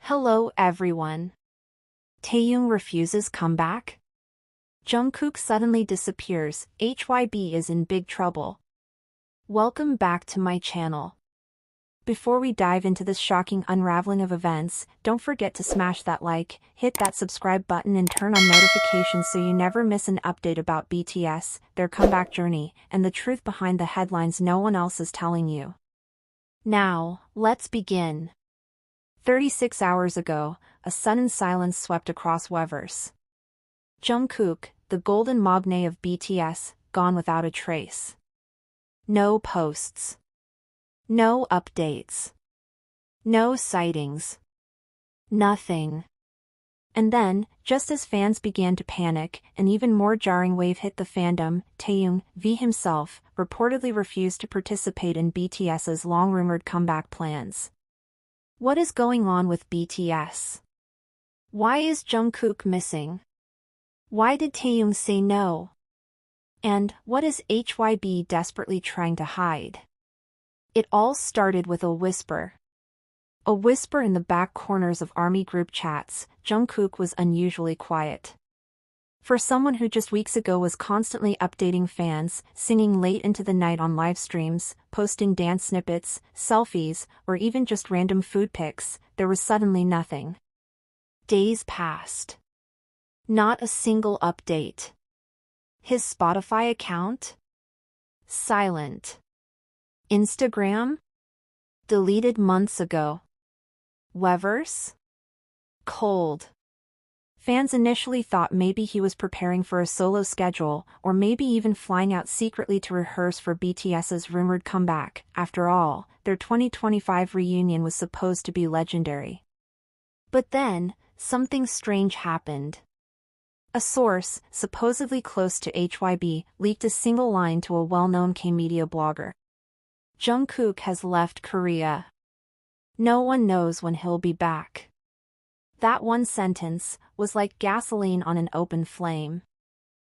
Hello everyone. Taehyung refuses comeback? Jungkook suddenly disappears, HYBE is in big trouble. Welcome back to my channel. Before we dive into this shocking unraveling of events, don't forget to smash that like, hit that subscribe button and turn on notifications so you never miss an update about BTS, their comeback journey, and the truth behind the headlines no one else is telling you. Now, let's begin. 36 hours ago, a sudden silence swept across Weverse. Jungkook, the Golden Maknae of BTS, gone without a trace. No posts. No updates. No sightings. Nothing. And then, just as fans began to panic, an even more jarring wave hit the fandom. Taehyung himself reportedly refused to participate in BTS's long-rumored comeback plans. What is going on with BTS? Why is Jungkook missing? Why did Taehyung say no? And what is HYBE desperately trying to hide? It all started with a whisper. A whisper in the back corners of ARMY group chats. Jungkook was unusually quiet. For someone who just weeks ago was constantly updating fans, singing late into the night on live streams, posting dance snippets, selfies, or even just random food pics, there was suddenly nothing. Days passed. Not a single update. His Spotify account? Silent. Instagram? Deleted months ago. Weverse? Cold. Fans initially thought maybe he was preparing for a solo schedule, or maybe even flying out secretly to rehearse for BTS's rumored comeback. After all, their 2025 reunion was supposed to be legendary. But then, something strange happened. A source, supposedly close to HYBE, leaked a single line to a well-known K-media blogger. Jungkook has left Korea. No one knows when he'll be back. That one sentence was like gasoline on an open flame.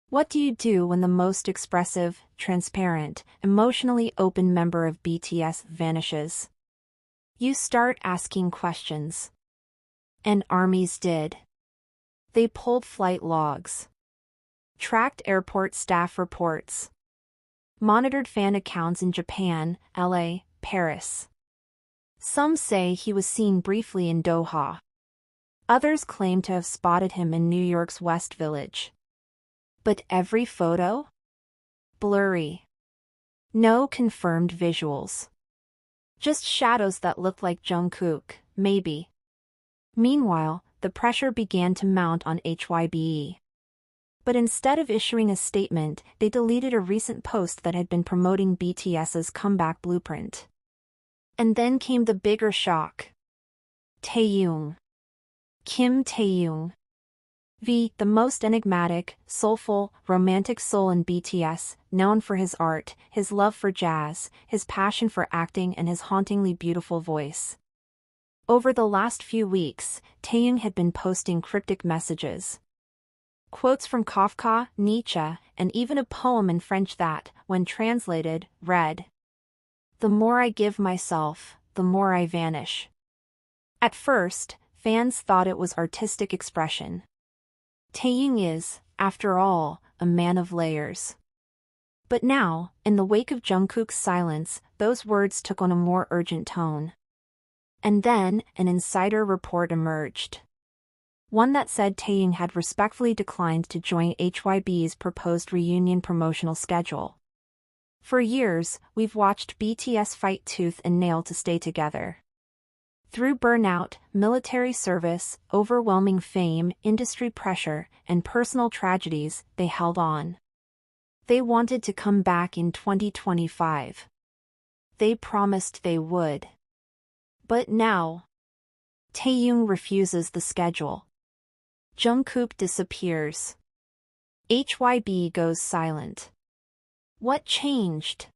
What do you do when the most expressive, transparent, emotionally open member of BTS vanishes? You start asking questions. And armies did. They pulled flight logs. Tracked airport staff reports. Monitored fan accounts in Japan, LA, Paris. Some say he was seen briefly in Doha. Others claim to have spotted him in New York's West Village. But every photo? Blurry. No confirmed visuals. Just shadows that looked like Jungkook, maybe. Meanwhile, the pressure began to mount on HYBE. But instead of issuing a statement, they deleted a recent post that had been promoting BTS's comeback blueprint. And then came the bigger shock. Taehyung. Kim Taehyung. The most enigmatic, soulful, romantic soul in BTS, known for his art, his love for jazz, his passion for acting and his hauntingly beautiful voice. Over the last few weeks, Taehyung had been posting cryptic messages. Quotes from Kafka, Nietzsche, and even a poem in French that, when translated, read, "The more I give myself, the more I vanish." At first, fans thought it was artistic expression. Taehyung is, after all, a man of layers. But now, in the wake of Jungkook's silence, those words took on a more urgent tone. And then, an insider report emerged. One that said Taehyung had respectfully declined to join HYBE's proposed reunion promotional schedule. For years, we've watched BTS fight tooth and nail to stay together. Through burnout, military service, overwhelming fame, industry pressure, and personal tragedies, they held on. They wanted to come back in 2025. They promised they would. But now, Taehyung refuses the schedule. Jungkook disappears. HYBE goes silent. What changed?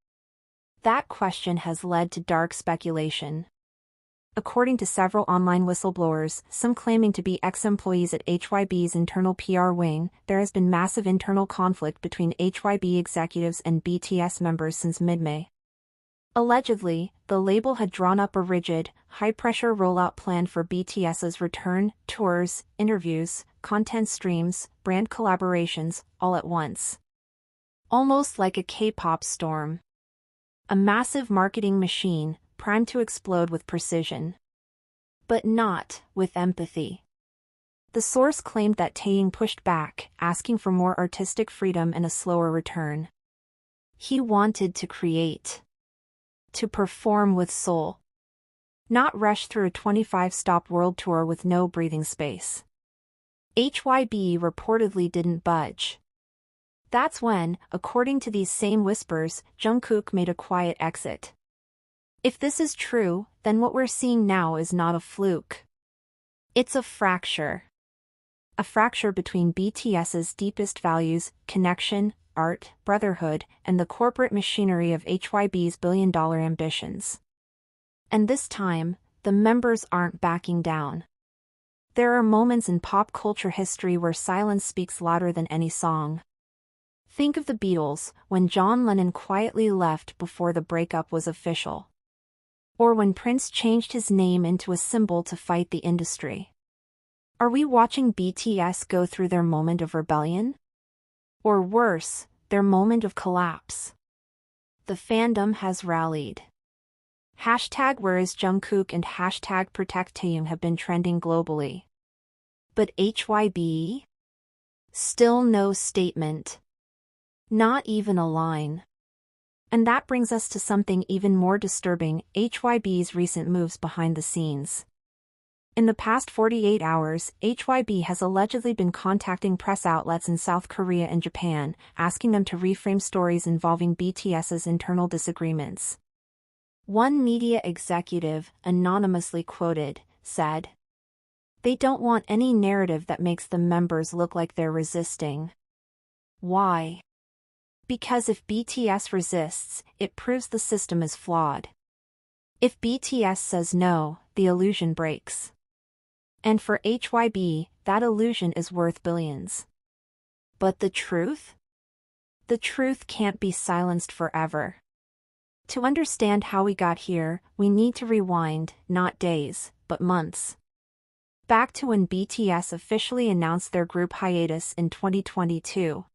That question has led to dark speculation. According to several online whistleblowers, some claiming to be ex-employees at HYBE's internal PR wing, there has been massive internal conflict between HYBE executives and BTS members since mid-May. Allegedly, the label had drawn up a rigid, high-pressure rollout plan for BTS's return, tours, interviews, content streams, brand collaborations, all at once. Almost like a K-pop storm. A massive marketing machine, primed to explode with precision. But not with empathy. The source claimed that Taehyung pushed back, asking for more artistic freedom and a slower return. He wanted to create. To perform with soul. Not rush through a 25-stop world tour with no breathing space. HYBE reportedly didn't budge. That's when, according to these same whispers, Jungkook made a quiet exit. If this is true, then what we're seeing now is not a fluke. It's a fracture. A fracture between BTS's deepest values, connection, art, brotherhood, and the corporate machinery of HYBE's billion-dollar ambitions. And this time, the members aren't backing down. There are moments in pop culture history where silence speaks louder than any song. Think of the Beatles, when John Lennon quietly left before the breakup was official. Or when Prince changed his name into a symbol to fight the industry. Are we watching BTS go through their moment of rebellion? Or worse, their moment of collapse? The fandom has rallied. Hashtag Where is Jungkook and hashtag Protect Taehyung have been trending globally. But HYBE? Still no statement. Not even a line. And that brings us to something even more disturbing, HYBE's recent moves behind the scenes. In the past 48 hours, HYBE has allegedly been contacting press outlets in South Korea and Japan, asking them to reframe stories involving BTS's internal disagreements. One media executive, anonymously quoted, said, "They don't want any narrative that makes the members look like they're resisting." Why? Because if BTS resists, it proves the system is flawed. If BTS says no, the illusion breaks. And for HYBE, that illusion is worth billions. But the truth? The truth can't be silenced forever. To understand how we got here, we need to rewind, not days, but months. Back to when BTS officially announced their group hiatus in 2022.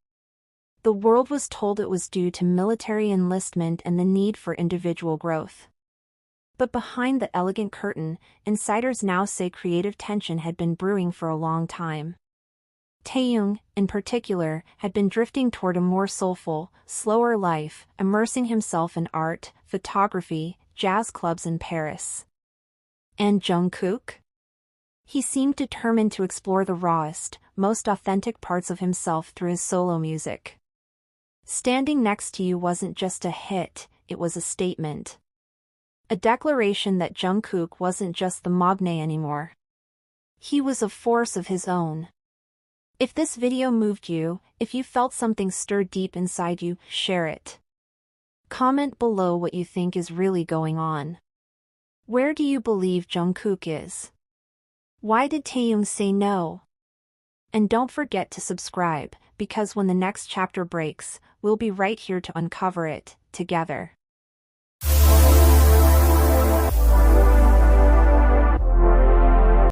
The world was told it was due to military enlistment and the need for individual growth. But behind the elegant curtain, insiders now say creative tension had been brewing for a long time. Taehyung, in particular, had been drifting toward a more soulful, slower life, immersing himself in art, photography, jazz clubs in Paris. And Jungkook? He seemed determined to explore the rawest, most authentic parts of himself through his solo music. Standing Next to You wasn't just a hit, it was a statement. A declaration that Jungkook wasn't just the Maknae anymore. He was a force of his own. If this video moved you, if you felt something stir deep inside you, share it. Comment below what you think is really going on. Where do you believe Jungkook is? Why did Taehyung say no? And don't forget to subscribe, because when the next chapter breaks, we'll be right here to uncover it, together.